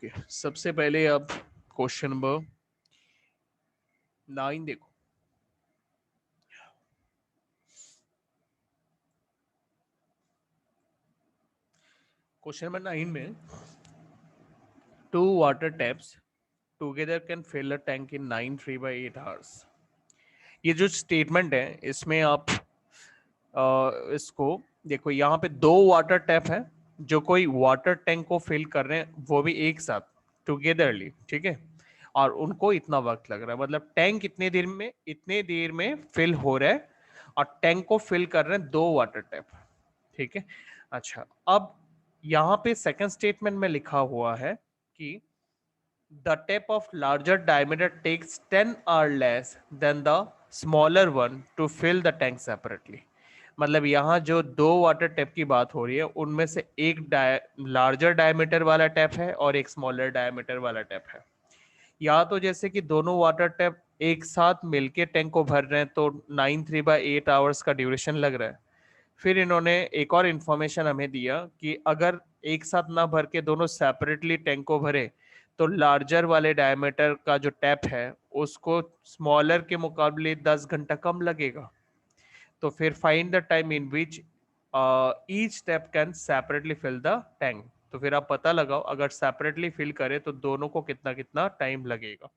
Okay सबसे पहले अब क्वेश्चन नंबर 9 देखो। क्वेश्चन नंबर 9 में two water taps together can fill a tank in 9 3/8 hours. ये जो स्टेटमेंट है इसमें आप इसको देखो, यहाँ पे दो वाटर टैप है जो कोई वाटर टैंक को फिल कर रहे हैं, वो भी एक साथ टुगेदरली, ठीक है। और उनको इतना वक्त लग रहा है, मतलब टैंक इतने देर में फिल हो रहा है और टैंक को फिल कर रहे हैं दो वाटर टैप, ठीक है। अच्छा, अब यहाँ पे सेकंड स्टेटमेंट में लिखा हुआ है कि the tap of larger diameter takes 10 or less than the smaller one to fill the tank separately। मतलब यहाँ जो दो वाटर टैप की बात हो रही है उनमें से एक लार्जर डायमीटर वाला टैप है और एक स्मॉलर डायमीटर वाला टैप है। या तो जैसे कि दोनों वाटर टैप एक साथ मिलके टैंक को भर रहे हैं तो 9 3/8 आवर्स का ड्यूरेशन लग रहा है। फिर इन्होंने एक और इंफॉर्मेशन हमें दिया कि अगर एक साथ ना भर के दोनों सेपरेटली टैंक को भरे तो लार्जर वाले डायमीटर का जो टैप है उसको स्मॉलर के मुकाबले 10 घंटा कम लगेगा। तो फिर find the time in which each tap can separately fill the tank. तो फिर आप पता लगाओ अगर सेपरेटली फिल करे तो दोनों को कितना कितना टाइम लगेगा।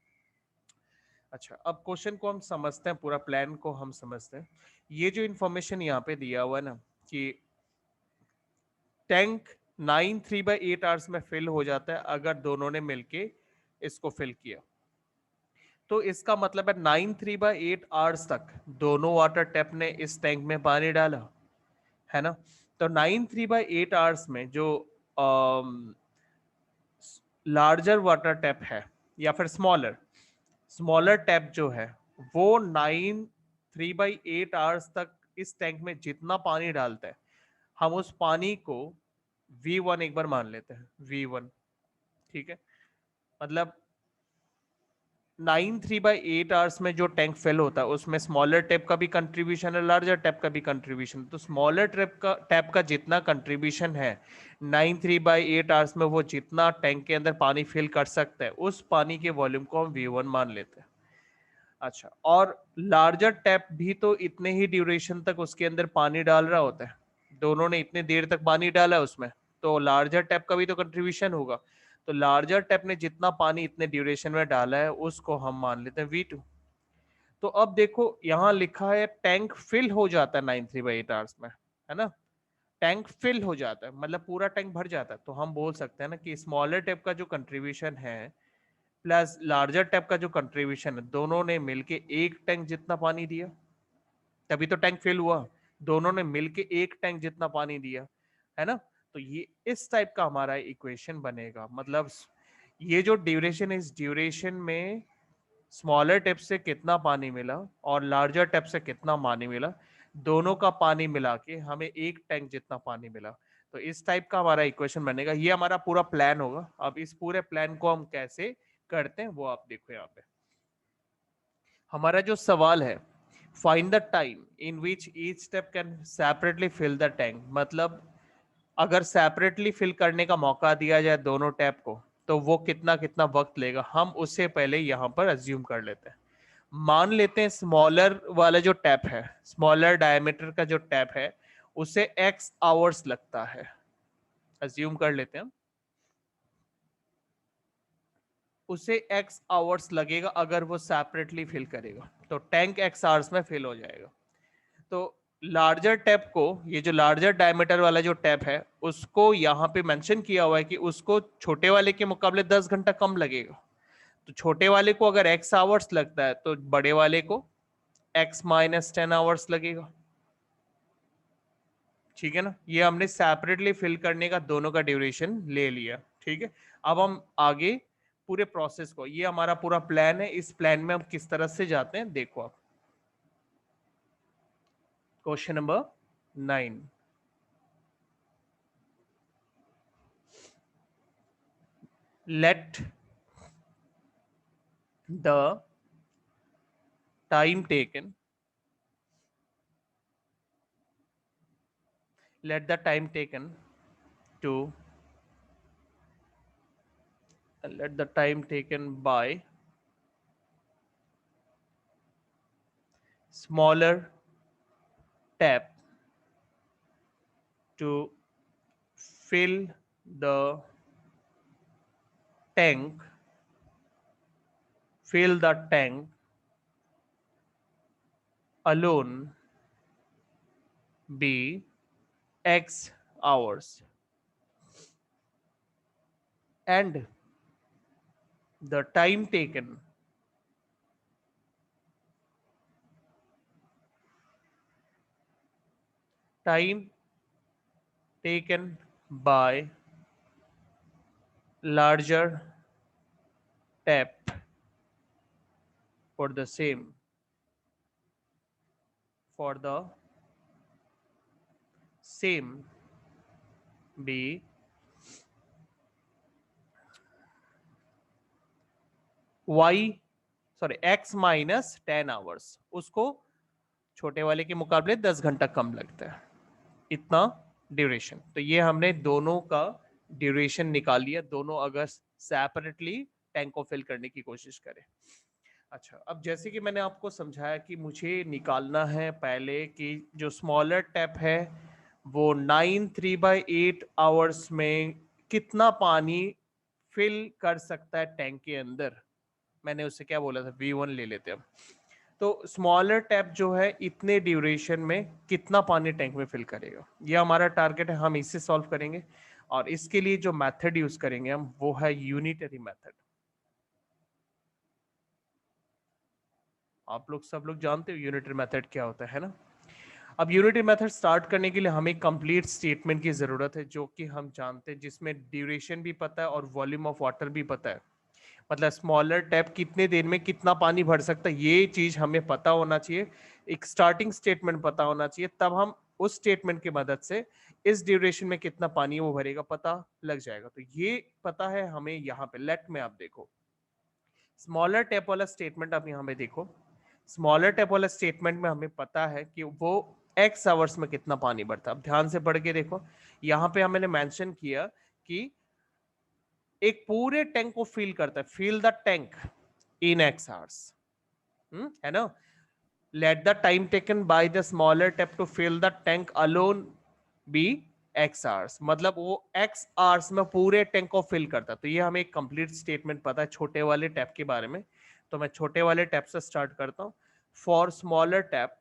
अच्छा, अब क्वेश्चन को हम समझते हैं, पूरा प्लान को हम समझते हैं। ये जो इंफॉर्मेशन यहाँ पे दिया हुआ है ना कि टैंक 9 3/8 आवर्स में फिल हो जाता है अगर दोनों ने मिलके इसको फिल किया, तो इसका मतलब है 9 3/8 आवर्स तक दोनों वाटर टैप ने इस टैंक में पानी डाला है ना। तो 9 3/8 आवर्स में जो लार्जर वाटर टैप है या फिर स्मॉलर स्मॉलर टैप जो है वो 9 3/8 आवर्स तक इस टैंक में जितना पानी डालता है हम उस पानी को V1 एक बार मान लेते हैं, V1, ठीक है। मतलब 9 3/8 आवर्स में जो टैंक फिल होता है उसमें स्मॉलर टैप का भी कंट्रीब्यूशन है, लार्जर टैप का भी कंट्रीब्यूशन है। तो स्मॉलर टैप का जितना कंट्रीब्यूशन है 9 3/8 आवर्स में वो जितना टैंक के अंदर पानी फिल कर सकता है उस पानी के वॉल्यूम को हम V1 मान लेते हैं। अच्छा, और लार्जर टैप भी तो इतने ही ड्यूरेशन तक उसके अंदर पानी डाल रहा होता है, दोनों ने इतने देर तक पानी डाला है उसमें, तो लार्जर टैप का भी तो कंट्रीब्यूशन होगा। तो लार्जर टैप ने जितना पानी इतने ड्यूरेशन में डाला है उसको हम मान लेते हैं V2। तो अब देखो यहाँ लिखा है टैंक फिल हो जाता है 9 3/8 आवर्स में, है ना। टैंक फिल हो जाता है मतलब पूरा टैंक भर जाता है, तो हम बोल सकते हैं ना कि स्मॉलर टैप का जो कंट्रीब्यूशन है प्लस लार्जर टैप का जो कंट्रीब्यूशन है दोनों ने मिलके एक टैंक जितना पानी दिया, तभी तो टैंक फिल हुआ। दोनों ने मिलके एक टैंक जितना पानी दिया, है ना। तो ये इस टाइप का हमारा इक्वेशन बनेगा। मतलब ये जो ड्यूरेशन है इस ड्यूरेशन में स्मॉलर टिप से कितना पानी मिला और लार्जर टिप से कितना पानी मिला, दोनों का पानी मिला के हमें एक टैंक जितना पानी मिला। तो इस टाइप का हमारा इक्वेशन बनेगा, ये हमारा पूरा प्लान होगा। अब इस पूरे प्लान को हम कैसे करते हैं वो आप देखो। यहाँ पे हमारा जो सवाल है find the time in which each step can separately fill the tank. मतलब अगर सेपरेटली फिल करने का मौका दिया जाए दोनों टैप को तो वो कितना कितना वक्त लेगा, हम उससे पहले यहां पर अज्यूम कर लेते हैं। मान लेते हैं स्मॉलर वाला जो टैप है, स्मॉलर डायमीटर का जो टैप है उसे x आवर्स लगता है, अज्यूम कर लेते हैं उसे x आवर्स लगेगा अगर वो सेपरेटली फिल करेगा, तो टैंक x आवर्स में फिल हो जाएगा। तो लार्जर टैप को, ये जो लार्जर डायमीटर वाला जो टैप है उसको यहाँ पे मेंशन किया हुआ है कि उसको छोटे वाले के मुकाबले 10 घंटा कम लगेगा। तो छोटे वाले को अगर x आवर्स लगता है तो बड़े वाले को x-10 आवर्स लगेगा, ठीक है ना। ये हमने सेपरेटली फिल करने का दोनों का ड्यूरेशन ले लिया, ठीक है। अब हम आगे पूरे प्रोसेस को, ये हमारा पूरा प्लान है, इस प्लान में हम किस तरह से जाते हैं देखो आप। Question number 9, let the time taken let the time taken to and let the time taken by smaller tap to fill the tank alone be x hours, and the time taken by larger tap for the same be x minus 10 hours. उसको छोटे वाले के मुकाबले 10 घंटा कम लगता है, इतना duration. तो ये हमने दोनों का ड्यूरेशन निकाल लिया, दोनों अगर सेपरेटली टैंक को फिल करने की कोशिश करें। अच्छा, अब जैसे कि मैंने आपको समझाया कि मुझे निकालना है पहले कि जो स्मॉलर टैप है वो 9/3/8 आवर्स में कितना पानी फिल कर सकता है टैंक के अंदर। मैंने उससे क्या बोला था, V1 ले लेते हैं। तो स्मॉलर टैप जो है इतने ड्यूरेशन में कितना पानी टैंक में फिल करेगा, ये हमारा टारगेट है। हम इसे सॉल्व करेंगे और इसके लिए जो मेथड यूज करेंगे हम वो है यूनिटरी मेथड। आप लोग सब लोग जानते हो यूनिटरी मेथड क्या होता है ना। अब यूनिटरी मेथड स्टार्ट करने के लिए हमें कंप्लीट स्टेटमेंट की जरूरत है जो कि हम जानते हैं, जिसमें ड्यूरेशन भी पता है और वॉल्यूम ऑफ वाटर भी पता है। मतलब स्मॉलर टैप कितने देर में कितना पानी भर सकता है ये चीज हमें पता होना चाहिए, एक स्टार्टिंग स्टेटमेंट पता होना चाहिए, तब हम उस स्टेटमेंट की मदद से इस ड्यूरेशन में कितना पानी वो भरेगा पता लग जाएगा। तो ये पता है हमें। यहाँ पे लेट में आप देखो स्मॉलर टैप वाला स्टेटमेंट, आप यहाँ पे देखो स्मॉलर टैप वाला स्टेटमेंट में हमें पता है कि वो x आवर्स में कितना पानी भरता है। अब ध्यान से पढ़ के देखो, यहाँ पे हमने मेंशन किया कि एक पूरे टैंक को फिल करता है, fill the tank in x hours, है ना। Let the time taken by the smaller tap to fill the tank alone be x hours, मतलब वो x आवर्स में पूरे टैंक को फिल करता है। तो ये हमें एक कंप्लीट स्टेटमेंट पता है छोटे वाले टैप के बारे में। तो मैं छोटे वाले टैप से स्टार्ट करता हूं। For smaller tap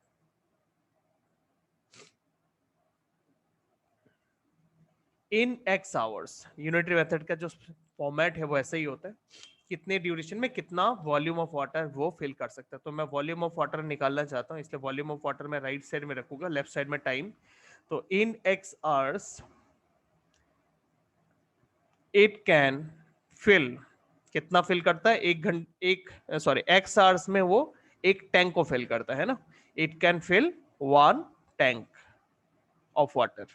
in x hours, unitary method का जो फॉर्मेट है वो ऐसा ही होता है, कितने ड्यूरेशन में कितना वॉल्यूम ऑफ वाटर वो फिल कर सकता है। तो मैं वॉल्यूम ऑफ वाटर निकालना चाहता हूं, इसलिए वॉल्यूम ऑफ वाटर मैं राइट साइड में रखूंगा, लेफ्ट साइड में टाइम। तो in x hours it can fill, कितना फिल करता है, x आवर्स में वो एक टैंक को फिल करता है ना। It can fill 1 tank of water.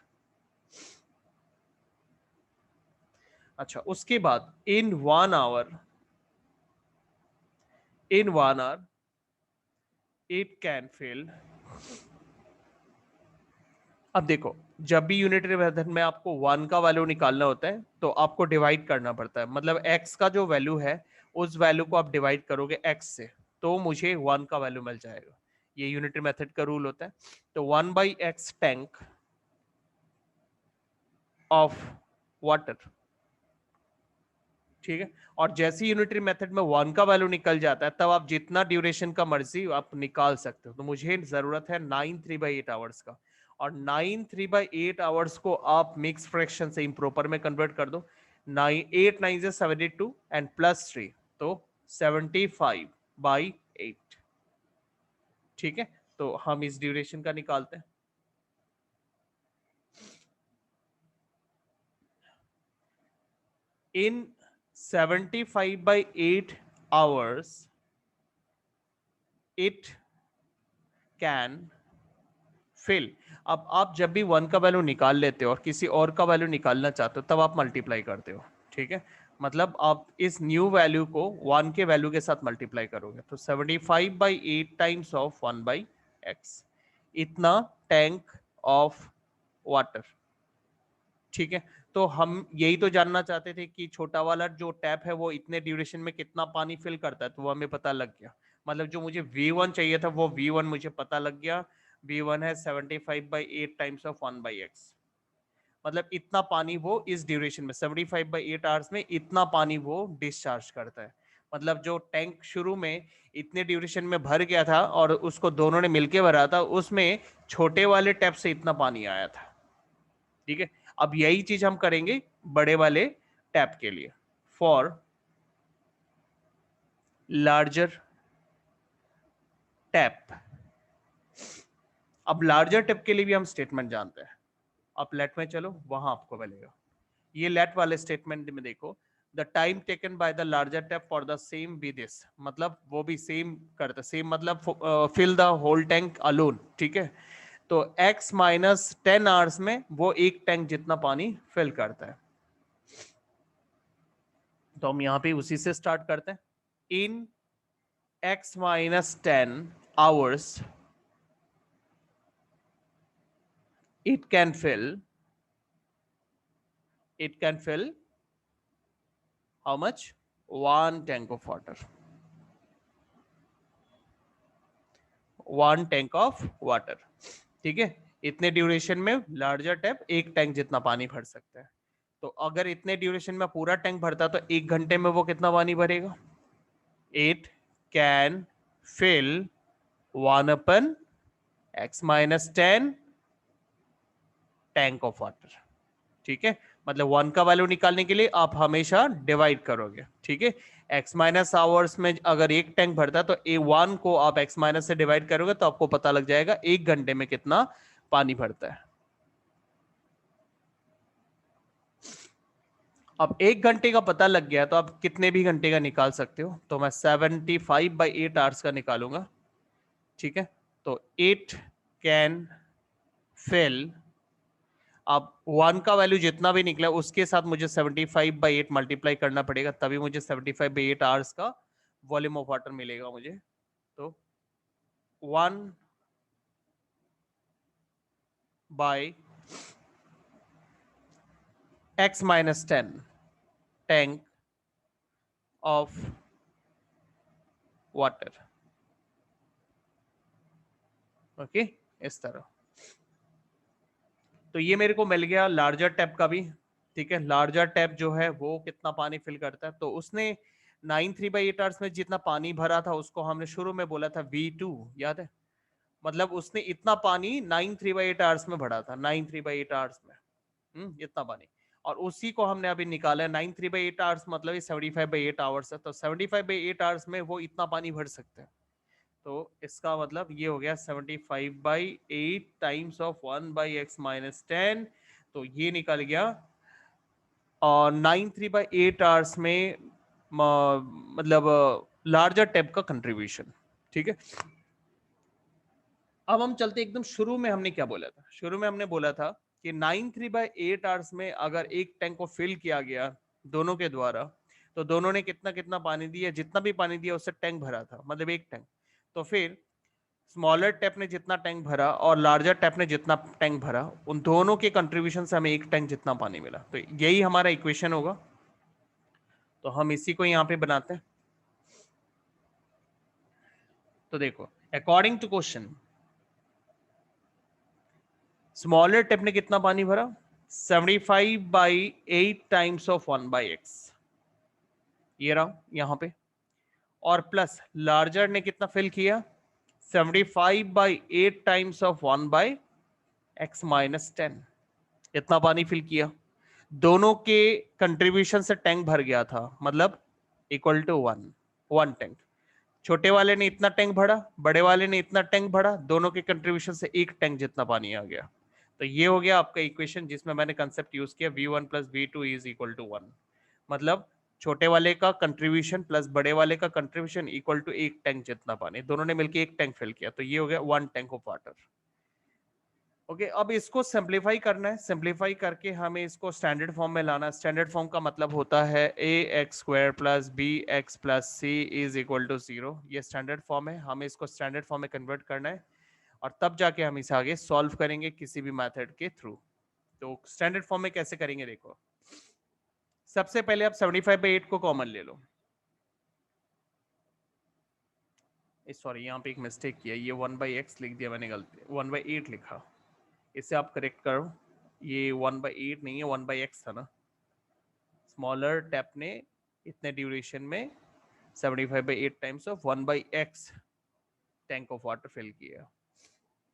अच्छा, उसके बाद in 1 hour it can fill. अब देखो, जब भी यूनिटरी मेथड में आपको 1 का वैल्यू निकालना होता है तो आपको डिवाइड करना पड़ता है। मतलब x का जो वैल्यू है उस वैल्यू को आप डिवाइड करोगे x से, तो मुझे 1 का वैल्यू मिल जाएगा। ये यूनिटरी मेथड का रूल होता है। तो 1/x टैंक ऑफ वाटर, ठीक है। और जैसे यूनिटरी मेथड में 1 का वैल्यू निकल जाता है तब आप जितना ड्यूरेशन का मर्जी आप निकाल सकते हो। तो मुझे जरूरत है 9/3/8 आवर्स का, और 9/3/8 आवर्स को आप मिक्स फ्रैक्शन से इम्प्रॉपर में कन्वर्ट कर दो। 8 9 से 72 एंड +3, तो 75/8, ठीक है। तो हम इस ड्यूरेशन का निकालते हैं। इन 75/8 आवर्स इट कैन फिल। अब आप जब भी 1 का वैल्यू निकाल लेते हो और किसी और का वैल्यू निकालना चाहते हो तब आप मल्टीप्लाई करते हो, ठीक है। मतलब आप इस न्यू वैल्यू को 1 के वैल्यू के साथ मल्टीप्लाई करोगे। तो 75/8 टाइम्स ऑफ 1/x, इतना टैंक ऑफ वाटर, ठीक है, तो हम यही तो जानना चाहते थे कि छोटा वाला जो टैप है वो इतने ड्यूरेशन में कितना पानी फिल करता है, तो वो हमें पता लग गया। मतलब जो मुझे V1 चाहिए था वो V1 मुझे पता लग गया। V1 है 75/8 टाइम्स ऑफ 1/x। मतलब इतना पानी वो इस ड्यूरेशन में 75/8 आवर्स में इतना पानी वो डिस्चार्ज करता है। मतलब जो टैंक शुरू में इतने ड्यूरेशन में भर गया था और उसको दोनों ने मिलके भरा था, उसमें छोटे वाले टैप से इतना पानी आया था। ठीक है, अब यही चीज हम करेंगे बड़े वाले टैप के लिए। फॉर लार्जर टैप, अब लार्जर टैप के लिए भी हम स्टेटमेंट जानते हैं। आप लेट में चलो, वहां आपको मिलेगा। ये लेट वाले स्टेटमेंट में देखो, the time taken by the larger tap for the same be this, मतलब वो भी सेम करता, सेम मतलब fill the whole tank alone. ठीक है, तो x माइनस 10 आवर्स में वो एक टैंक जितना पानी फिल करता है। तो हम यहां पे उसी से स्टार्ट करते हैं। इन x minus 10 hours it can fill how much? One tank of water, one tank of water। ठीक है, इतने ड्यूरेशन में लार्जर टैप एक टैंक जितना पानी भर सकता है। तो अगर इतने ड्यूरेशन में पूरा टैंक भरता तो एक घंटे में वो कितना पानी भरेगा? It can fill 1/x-10 tank of water. ठीक है, मतलब 1 का वैल्यू निकालने के लिए आप हमेशा डिवाइड करोगे। ठीक है, x माइनस आवर्स में अगर एक टैंक भरता है तो A1 को आप x माइनस से डिवाइड करोगे तो आपको पता लग जाएगा एक घंटे में कितना पानी भरता है। अब एक घंटे का पता लग गया तो आप कितने भी घंटे का निकाल सकते हो, तो मैं 75/8 आवर्स का निकालूंगा। ठीक है, तो 8 कैन फिल, अब 1 का वैल्यू जितना भी निकला उसके साथ मुझे 75/8 मल्टीप्लाई करना पड़ेगा, तभी मुझे 75/8 आवर्स का वॉल्यूम ऑफ वाटर मिलेगा मुझे। तो 1/x-10 tank of water. Okay, इस तरह। तो ये मेरे को मिल गया लार्जर टैप का भी। ठीक है, लार्जर टैप जो है वो कितना पानी फिल करता है, तो उसने 93/8 आवर्स में जितना पानी भरा था उसको हमने शुरू में बोला था V2, याद है? मतलब उसने इतना पानी 93/8 आवर्स में भरा था, 93/8 आवर्स में इतना पानी। और उसी को हमने अभी निकाला है 93/8 आवर्स, मतलब ये 75/8 आवर्स है, तो 75/8 आवर्स में वो इतना पानी भर सकते हैं। तो इसका मतलब ये हो गया 75/8 टाइम्स ऑफ 1/x-10, तो ये निकल गया और 93/8 आवर्स में मतलब लार्जर टैप का कंट्रीब्यूशन। ठीक है, अब हम चलते एकदम शुरू में हमने क्या बोला था। शुरू में हमने बोला था कि 93/8 आवर्स में अगर एक टैंक को फिल किया गया दोनों के द्वारा, तो दोनों ने कितना कितना पानी दिया, जितना भी पानी दिया उससे टैंक भरा था, मतलब एक टैंक। तो फिर स्मॉलर टैप ने जितना टैंक भरा और लार्जर टैप ने जितना टैंक भरा, उन दोनों के कंट्रीब्यूशन से हमें एक टैंक जितना पानी मिला, तो यही हमारा इक्वेशन होगा। तो हम इसी को यहाँ पे बनाते हैं। तो देखो, according to question smaller tap ने कितना पानी भरा? 75/8 टाइम्स ऑफ 1/x, ये रहा यहां पे। और प्लस लार्जर ने कितना फिल किया? 75/8 टाइम्स ऑफ 1/x-10, इतना पानी फिल किया। दोनों के कंट्रीब्यूशन से टैंक भर गया था, मतलब इक्वल टू 1 टैंक। छोटे वाले ने इतना टैंक भरा, बड़े वाले ने इतना टैंक भरा, दोनों के कंट्रीब्यूशन से एक टैंक जितना पानी आ गया। तो ये हो गया आपका इक्वेशन जिसमें मैंने कंसेप्ट यूज किया V1 plus V2 is equal to 1। मतलब छोटे वाले का कंट्रीब्यूशन प्लस बड़े वाले का कंट्रीब्यूशन इक्वल टू एक टैंक जितना पानी, दोनों ने मिलकर एक टैंक फिल किया, तो ये हो गया 1 टैंक ऑफ वाटर। ओके, अब इसको सिंप्लीफाई करना है। सिंप्लीफाई करके हमें इसको स्टैंडर्ड फॉर्म में लाना है। स्टैंडर्ड फॉर्म का मतलब होता है ax² plus bx plus c is equal to 0। ये स्टैंडर्ड फॉर्म है, हमें इसको स्टैंडर्ड फॉर्म में कन्वर्ट करना है और तब जाके हम इसे आगे सॉल्व करेंगे किसी भी मेथड के थ्रू। तो स्टैंडर्ड फॉर्म में कैसे करेंगे देखो, सबसे पहले आप 75/8 को कॉमन ले लो। सॉरी यहाँ पे एक मिस्टेक किया, ये 1/x लिख दिया मैंने, गलती 1/8 लिखा, इसे आप करेक्ट करो, ये 1/8 नहीं है 1/x था ना, स्मॉलर टैप ने इतने ड्यूरेशन में 75/8 times of 1/x tank of water fill किया।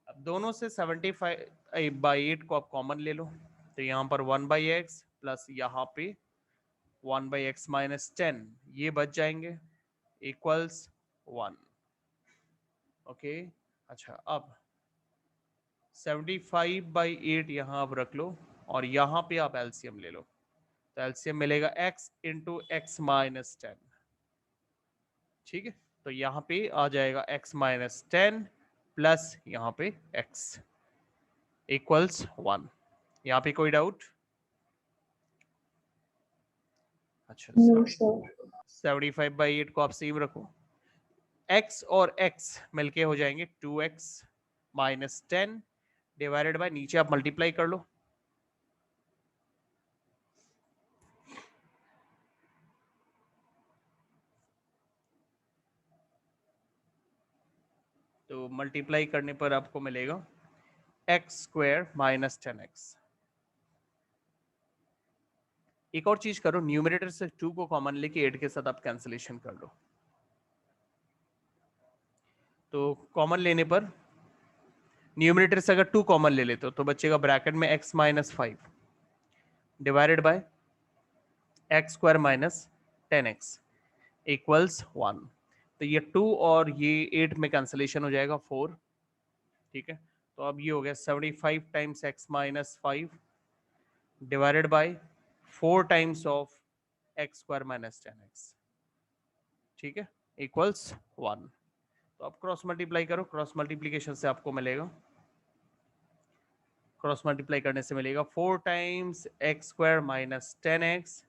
अब दोनों से 75/8 को आप कॉमन ले लो, तो यहाँ पर 1/x प्लस यहाँ पे 1/x माइनस 10 ये बच जाएंगे इक्वल्स 1। ओके, अच्छा अब 75/8 यहाँ आप रख लो और यहाँ पे आप एलसीएम ले लो, तो एलसीएम मिलेगा x इंटू एक्स माइनस 10। ठीक है, तो यहाँ पे आ जाएगा x माइनस 10 प्लस यहाँ पे x इक्वल्स 1। यहाँ पे कोई डाउट? अच्छा, 75/8 को आप सेम रखो, x और x मिलके हो जाएंगे 2x माइनस 10 डिवाइडेड बाय, नीचे आप मल्टीप्लाई कर लो, तो मल्टीप्लाई करने पर आपको मिलेगा एक्स स्क्वायर माइनस 10x। एक और चीज करो, न्यूमरेटर से 2 को कॉमन लेके 8 के साथ आप कैंसिलेशन कर लो, तो कॉमन लेने पर न्यूमरेटर से अगर 2 कॉमन ले लेते हो तो बचेगा ब्रैकेट में x minus 5 divided bye x square minus 10x equals 1। तो ये 2 और ये 8 में कैंसिलेशन हो जाएगा 4। ठीक है, तो अब ये हो गया 75 times x minus 5 divided by 4 times of x square minus 10x। ठीक है, इक्वल्स 1। तो अब क्रॉस मल्टीप्लाई करो, क्रॉस मल्टीप्लीकेशन से आपको मिलेगा, क्रॉस मल्टीप्लाई करने से मिलेगा 4 times x square minus 10x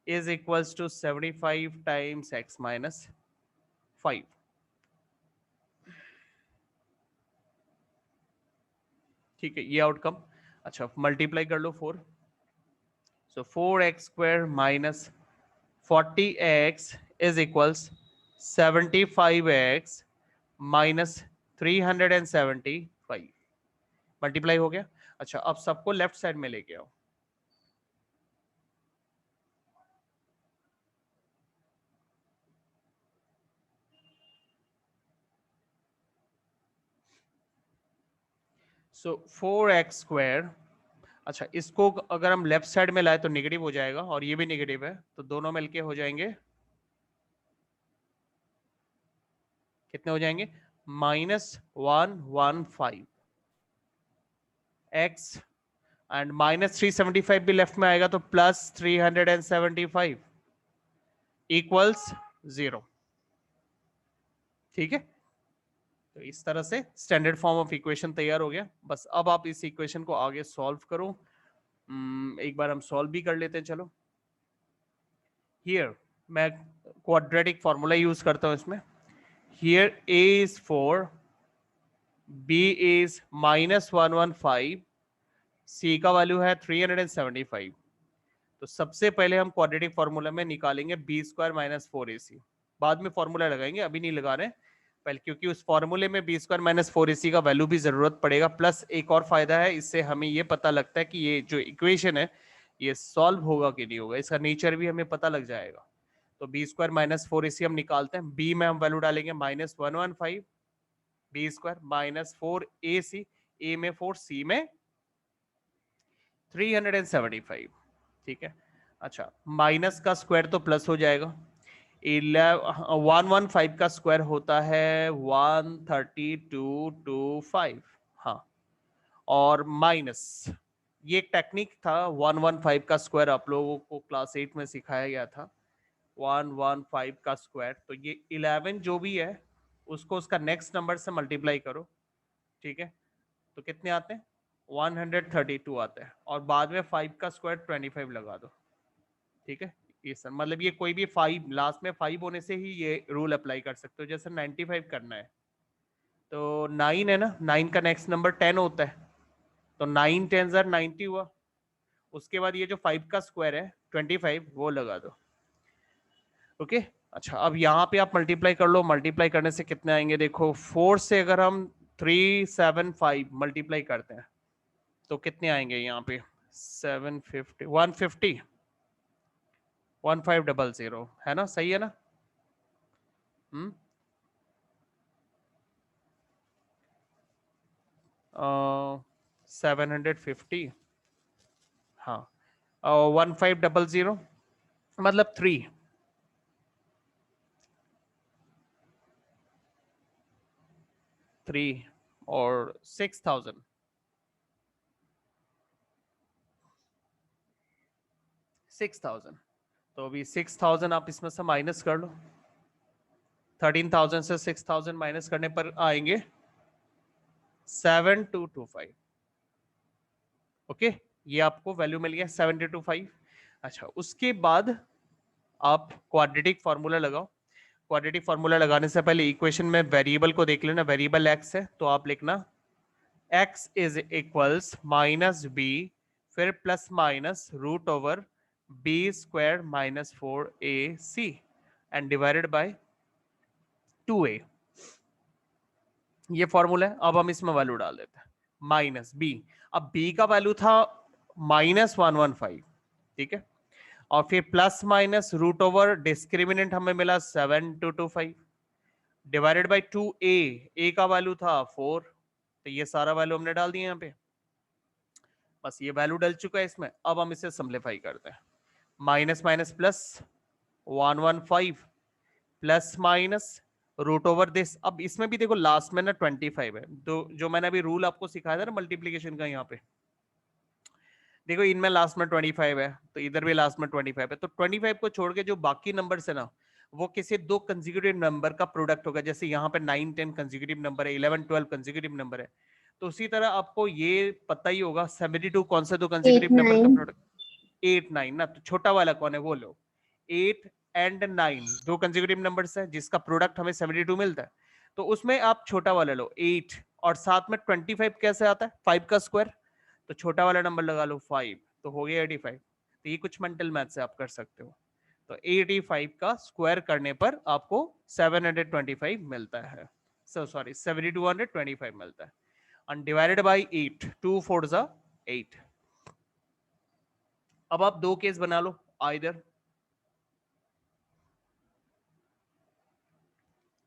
is equals to 75 times x minus 5। ठीक है, ये आउटकम। अच्छा, मल्टीप्लाई कर लो 4, so 4x square minus 40x is equals 75x minus 375। Multiply हो गया। अच्छा, अब सबको लेफ्ट साइड में लेके आओ, सो 4x स्क्वायर, अच्छा इसको अगर हम लेफ्ट साइड में लाए तो नेगेटिव हो जाएगा और ये भी नेगेटिव है, तो दोनों मिलके हो जाएंगे, कितने हो जाएंगे, -115 x एंड -375 भी लेफ्ट में आएगा तो +375 इक्वल्स 0। ठीक है, तो इस तरह से स्टैंडर्ड फॉर्म ऑफ इक्वेशन तैयार हो गया। बस अब आप इस इक्वेशन को आगे सॉल्व करो। एक बार हम सॉल्व भी कर लेते हैं, चलो। हियर मैं क्वाड्रेटिक फॉर्मूला यूज करता हूं इसमें। Here a is 4, b is -115, c का वैल्यू है 375। तो सबसे पहले हम क्वाड्रेटिक फॉर्मूला में निकालेंगे बी स्क्वायर माइनस 4ac, बाद में फॉर्मूला लगाएंगे, अभी नहीं लगा रहे पहले, क्योंकि उस फॉर्मूले में बी स्क्वायर माइनस 4ac का वैल्यू भी जरूरत पड़ेगा। प्लस एक और फायदा है, इससे हमें ये पता लगता है कि ये जो इक्वेशन है ये सॉल्व होगा कि नहीं होगा, इसका नेचर भी हमें पता लग जाएगा। तो बी स्क्वायर माइनस 4ac हम निकालते हैं, बी में हम वैल्यू डालेंगे -115, बी स्क्वायर माइनस 4ac, ए में 4, सी में 375। ठीक है, अच्छा माइनस का स्क्वायर तो प्लस हो जाएगा, 115 का स्क्वायर होता है 13225। हाँ, और माइनस, ये एक टेक्निक था, 115 का स्क्वायर आप लोगों को क्लास 8 में सिखाया गया था, 115 का स्क्वायर, तो ये 11 जो भी है उसको उसका नेक्स्ट नंबर से मल्टीप्लाई करो। ठीक है, तो कितने आते हैं, 132 आते हैं, और बाद में 5 का स्क्वायर 25 लगा दो। ठीक है, ये सर मतलब ये कोई भी 5 लास्ट में 5 होने से ही ये रूल अप्लाई कर सकते हो। जैसे 95 करना है तो 9 है ना, 9 का नेक्स्ट नंबर 10 होता है, तो 9 10 90 हुआ, उसके बाद ये जो 5 का स्क्वायर है 25 वो लगा दो। ओके अच्छा, अब यहाँ पे आप मल्टीप्लाई कर लो, मल्टीप्लाई करने से कितने आएंगे देखो, 4 से अगर हम 375 मल्टीप्लाई करते हैं तो कितने आएंगे यहाँ पे 750 150 1500 है ना, सही है ना? 750 हाँ 1500 मतलब 3 और 6000 6000 तो अभी 6000 आप इसमें से माइनस कर लो, 13,000 से 6000 माइनस करने पर आएंगे 7225। ओके ये आपको वैल्यू मिल गया 7225। अच्छा उसके बाद आप क्वाड्रेटिक फॉर्मूला लगाओ। क्वाड्रेटिक फॉर्मूला लगाने से पहले इक्वेशन में वेरिएबल को देख लेना, वेरिएबल एक्स है तो आप लिखना x is equals minus B फिर plus minus root over B square minus 4ac and divided by 2a। ये फॉर्मूला है। अब हम इसमें वैल्यू डाल देते हैं माइनस बी। अब बी का वैल्यू था -115, ठीक है, और फिर plus minus root over discriminant हमें मिला 7225 डिवाइडेड बाय 2a। a का वैल्यू था 4, तो ये सारा वैल्यू हमने डाल दिया यहाँ पे, बस ये वैल्यू डल चुका है इसमें। अब हम इसे सिंपलीफाई करते हैं, minus minus plus 115 plus minus root over this. अब इसमें भी देखो लास्ट में ना 25 है, तो जो मैंने अभी रूल आपको सिखाया था ना मल्टीप्लीकेशन का, यहाँ पे देखो इनमें लास्ट में 25 है तो इधर भी लास्ट में 25 है, तो 25 को छोड़ के जो बाकी नंबर है ना वो किसी दो कंसेक्यूटिव नंबर का प्रोडक्ट होगा। जैसे यहाँ पे 9 10 कंसेक्यूटिव नंबर है, 11 12 कंसेक्यूटिव नंबर है, तो उसी तरह आपको ये पता ही होगा 72 कौन सा दो कंसेक्यूटिव नंबर का प्रोडक्ट, 8 9 ना, तो छोटा वाला कौन है वो लो। 8 एंड 9 दो कंसेक्यूटिव नंबर्स है जिसका प्रोडक्ट हमें 72 मिलता है, तो उसमें आप छोटा वाला लो 8 और साथ में 25 कैसे आता है 5 का स्क्वायर, तो छोटा वाला नंबर लगा लो 5 तो हो गया 85। तो ये कुछ मेंटल मैथ से आप कर सकते हो। तो 85 का स्क्वायर करने पर आपको 725 मिलता है, सॉरी 7225 मिलता है, अनडिवाइडेड बाई 8, 2 4 जा 8। अब आप दो केस बना लो,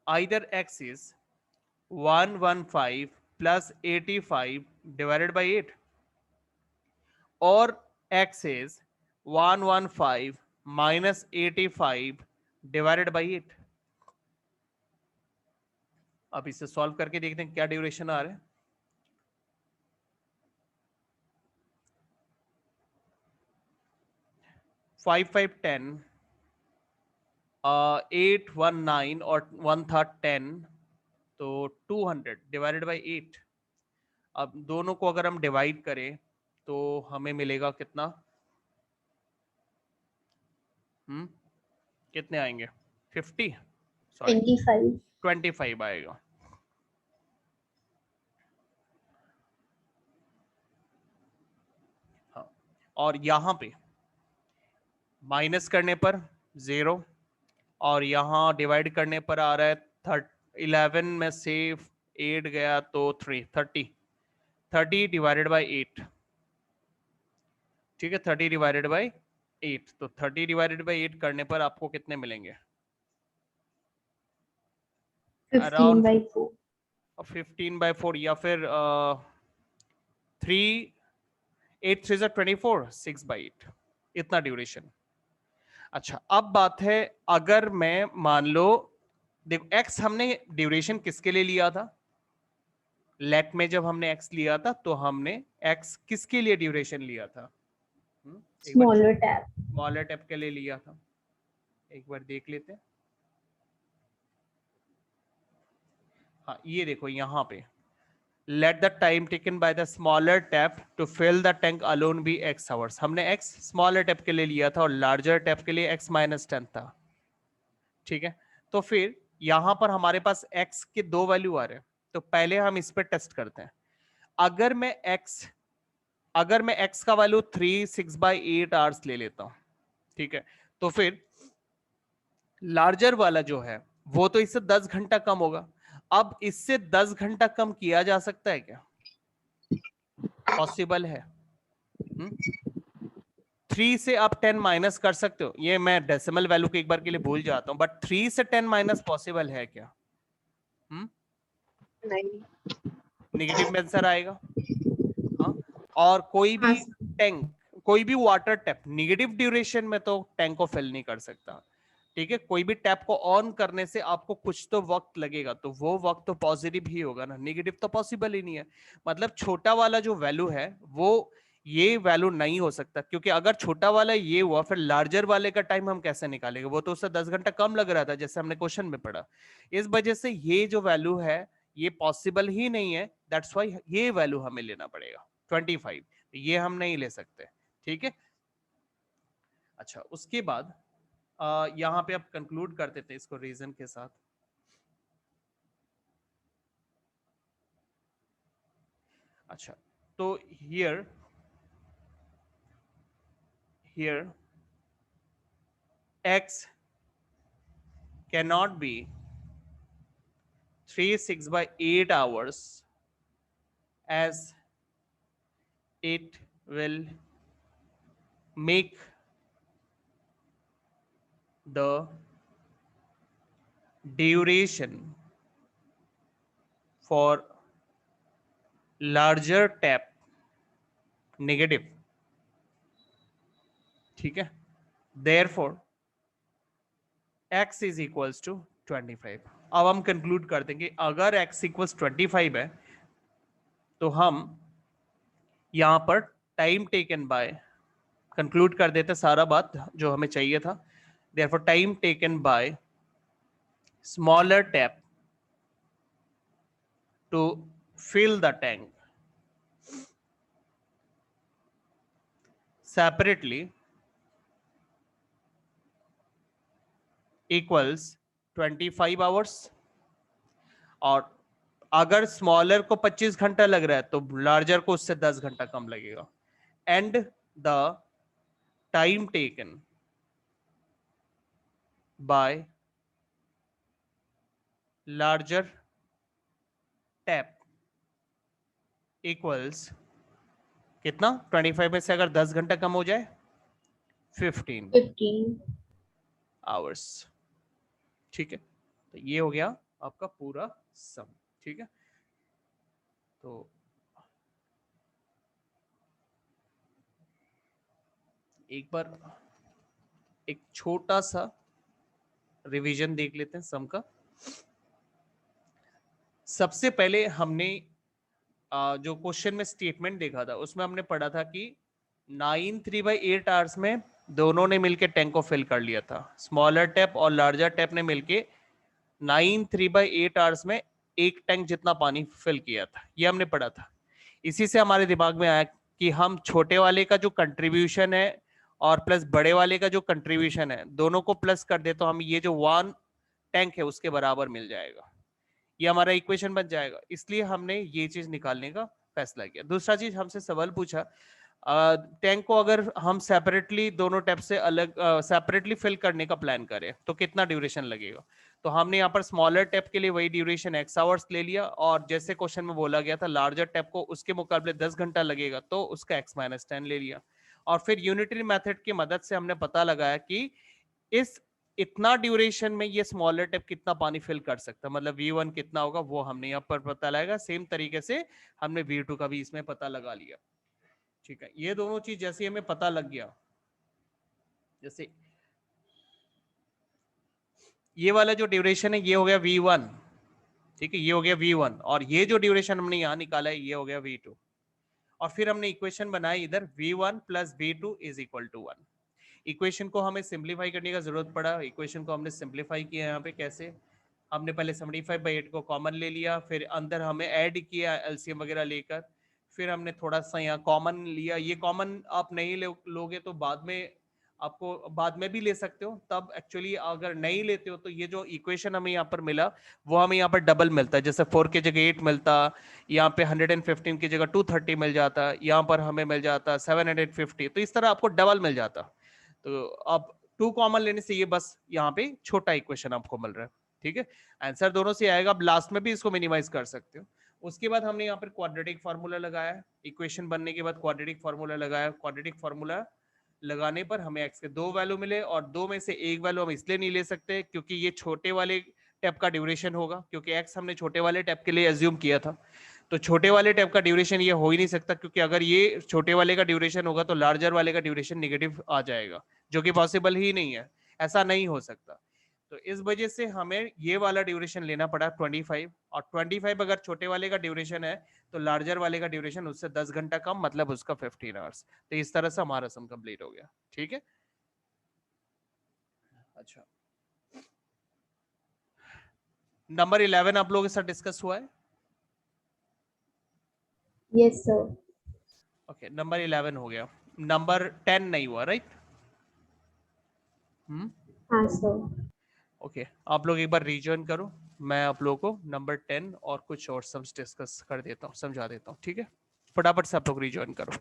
either x is 115 plus 85 divided by 8 or x is 115 minus 85 divided by 8। अब इसे सॉल्व करके देखते हैं क्या ड्यूरेशन आ रहा है। 5 5 10 8 1 9 और 1 था 10, तो 200 डिवाइडेड बाई 8। अब दोनों को अगर हम डिवाइड करें तो हमें मिलेगा कितना, कितने आएंगे 50 सॉरी 25 आएगा। हाँ और यहां पे माइनस करने पर 0 और यहाँ डिवाइड करने पर आ रहा है 11 में से 8 गया तो 30 डिवाइडेड बाई 8, ठीक है 30 डिवाइडेड बाई 8, तो 30 डिवाइडेड बाई 8 करने पर आपको कितने मिलेंगे, अराउंड 15/4 या फिर 3 8 3 24 6/8 इतना ड्यूरेशन। अच्छा अब बात है, अगर मैं मान लो देखो एक्स हमने ड्यूरेशन किसके लिए लिया था, लेट में जब हमने एक्स लिया था तो हमने एक्स किसके लिए ड्यूरेशन लिया था, स्मॉलर टैप के लिए लिया था। एक बार देख लेते हैं। हाँ ये देखो यहाँ पे let the time taken by the smaller tap to fill the tank alone be x hours। हमने x smaller tap के लिए लिया था और larger tap के लिए x -10 था, ठीक है। तो फिर यहां पर हमारे पास x के दो वैल्यू आ रहे हैं, तो पहले हम इस पर टेस्ट करते हैं। अगर मैं x अगर मैं x का वैल्यू 3/6/8 आवर्स ले लेता हूं, ठीक है, तो फिर लार्जर वाला जो है वो तो इससे 10 घंटा कम होगा। अब इससे 10 घंटा कम किया जा सकता है क्या? पॉसिबल है। 3 से आप 10 माइनस कर सकते हो, ये मैं डेसिमल वैल्यू को एक बार के लिए भूल जाता हूं, बट 3 से 10 माइनस पॉसिबल है क्या? नहीं। नेगेटिव में आंसर आएगा। हाँ, और कोई हाँ भी टैंक, कोई भी वाटर टैप नेगेटिव ड्यूरेशन में तो टैंक को फिल नहीं कर सकता, ठीक है। कोई भी टैप को ऑन करने से आपको कुछ तो वक्त लगेगा, तो वो वक्त तो पॉजिटिव ही होगा ना, नेगेटिव तो पॉसिबल ही नहीं है। मतलब छोटा वाला जो वैल्यू है वो ये वैल्यू नहीं हो सकता, क्योंकि अगर छोटा वाला ये हुआ फिर लार्जर वाले का टाइम हम कैसे निकालेंगे? वो तो उससे 10 घंटा कम लग रहा था जैसे हमने क्वेश्चन में पढ़ा। इस वजह से ये जो वैल्यू है ये पॉसिबल ही नहीं है, दैट्स व्हाई ये वैल्यू हमें लेना पड़ेगा 25, ये हम नहीं ले सकते, ठीक है। अच्छा, उसके बाद यहां पे अब कंक्लूड कर देते हैं इसको रीजन के साथ। अच्छा, तो here x cannot be 3/6/8 hours as it will make the duration for larger tap negative, ठीक है। therefore x is equals to 25। अब हम कंक्लूड कर देंगे अगर x इक्वल्स 25 है तो हम यहां पर टाइम टेकन बाय कंक्लूड कर देते सारा बात जो हमें चाहिए था। therefore time taken by smaller tap to fill the tank separately equals 25 hours, और अगर स्मॉलर को 25 घंटा लग रहा है तो लार्जर को उससे 10 घंटा कम लगेगा। And the time taken bye larger tap equals कितना? 25 में से अगर 10 घंटा कम हो जाए 15 आवर्स, ठीक है। तो ये हो गया आपका पूरा सम, ठीक है। तो एक बार एक छोटा सा रिवीजन देख लेते हैं सम का। सबसे पहले हमने जो क्वेश्चन में स्टेटमेंट देखा था उसमें हमने पढ़ा था कि 9/3/8 आवर्स में दोनों ने मिलकर टैंक को फिल कर लिया था। स्मॉलर टैप और लार्जर टैप ने मिलके 9/3/8 आवर्स में एक टैंक जितना पानी फिल किया था, ये हमने पढ़ा था। इसी से हमारे दिमाग में आया कि हम छोटे वाले का जो कंट्रीब्यूशन है और प्लस बड़े वाले का जो कंट्रीब्यूशन है दोनों को प्लस कर दे तो हम ये जो 1 टैंक है उसके बराबर मिल जाएगा, ये हमारा इक्वेशन बन जाएगा। इसलिए हमने ये चीज निकालने का फैसला किया। दूसरा चीज हमसे सवाल पूछा टैंक को अगर हम सेपरेटली दोनों टैप से अलग सेपरेटली फिल करने का प्लान करें तो कितना ड्यूरेशन लगेगा? तो हमने यहाँ पर स्मॉलर टैप के लिए वही ड्यूरेशन x आवर्स ले लिया, और जैसे क्वेश्चन में बोला गया था लार्जर टैप को उसके मुकाबले 10 घंटा लगेगा तो उसका x-10 ले लिया। और फिर यूनिटरी मेथड की मदद से हमने पता लगाया कि इस इतना ड्यूरेशन में ये स्मॉलर टैप कितना पानी फिल कर सकता है, मतलब V1 कितना होगा वो हमने यहाँ पर पता लगाया। सेम तरीके से हमने V2 का भी इसमें पता लगा लिया, ठीक है। ये दोनों चीज जैसे हमें पता लग गया, जैसे ये वाला जो ड्यूरेशन है ये हो गया V1, ठीक है, ये हो गया V1, और ये जो ड्यूरेशन हमने यहाँ निकाला है ये हो गया V2। और फिर हमने इक्वेशन बनाई इधर V1 plus V2 is equal to 1। Equation को हमें सिंप्लीफाई करने का जरूरत पड़ा। इक्वेशन को हमने सिंप्लीफाई किया यहाँ पे कैसे? हमने पहले 75/8 को कॉमन ले लिया, फिर अंदर हमें ऐड किया एलसीएम वगैरह लेकर, फिर हमने थोड़ा सा यहाँ कॉमन लिया। ये कॉमन आप नहीं लोगे तो बाद में आपको बाद में भी ले सकते हो, तब एक्चुअली अगर नहीं लेते हो तो ये जो इक्वेशन हमें यहाँ पर मिला वो हमें यहाँ पर डबल मिलता है, जैसे 4 की जगह 8 मिलता, यहाँ पे 115 की जगह 230 मिल जाता, यहाँ पर हमें मिल जाता 750, तो इस तरह आपको डबल मिल जाता। तो अब 2 कॉमन लेने से ये बस यहाँ पे छोटा इक्वेशन आपको मिल रहा है, ठीक है। आंसर दोनों से आएगा, अब लास्ट में भी इसको मिनिमाइज कर सकते हो। उसके बाद हमने यहाँ पर क्वाड्रेटिक फार्मूला लगाया, इक्वेशन बनने के बाद क्वाड्रेटिक फार्मूला लगाया, क्वाड्रेटिक फार्मूला लगाने पर हमें x के 2 वैल्यू मिले, और 2 में से एक वैल्यू हम इसलिए नहीं ले सकते क्योंकि ये छोटे वाले टैप का ड्यूरेशन होगा, क्योंकि x हमने छोटे वाले टैप के लिए एज्यूम किया था, तो छोटे वाले टैप का ड्यूरेशन ये हो ही नहीं सकता, क्योंकि अगर ये छोटे वाले का ड्यूरेशन होगा तो लार्जर वाले का ड्यूरेशन नेगेटिव आ जाएगा, जो कि पॉसिबल ही नहीं है, ऐसा नहीं हो सकता। तो इस वजह से हमें ये वाला ड्यूरेशन लेना पड़ा 25, और 25 अगर छोटे वाले का ड्यूरेशन है तो लार्जर वाले का ड्यूरेशन उससे 10 घंटा कम, मतलब उसका 15 आवर्स। तो इस तरह से हमारा सम कंप्लीट हो गया, ठीक है। अच्छा, नंबर 11 आप लोगों के साथ डिस्कस हुआ है? Yes sir. ओके, नंबर 11 हो गया, नंबर 10 नहीं हुआ, राइट? हाँ सर। ओके, आप लोग एक बार रिजॉइन करो, मैं आप लोगों को नंबर 10 और कुछ और सम्स डिस्कस कर देता हूँ, समझा देता हूँ, ठीक है। फटाफट से आप लोग रिजॉइन करो।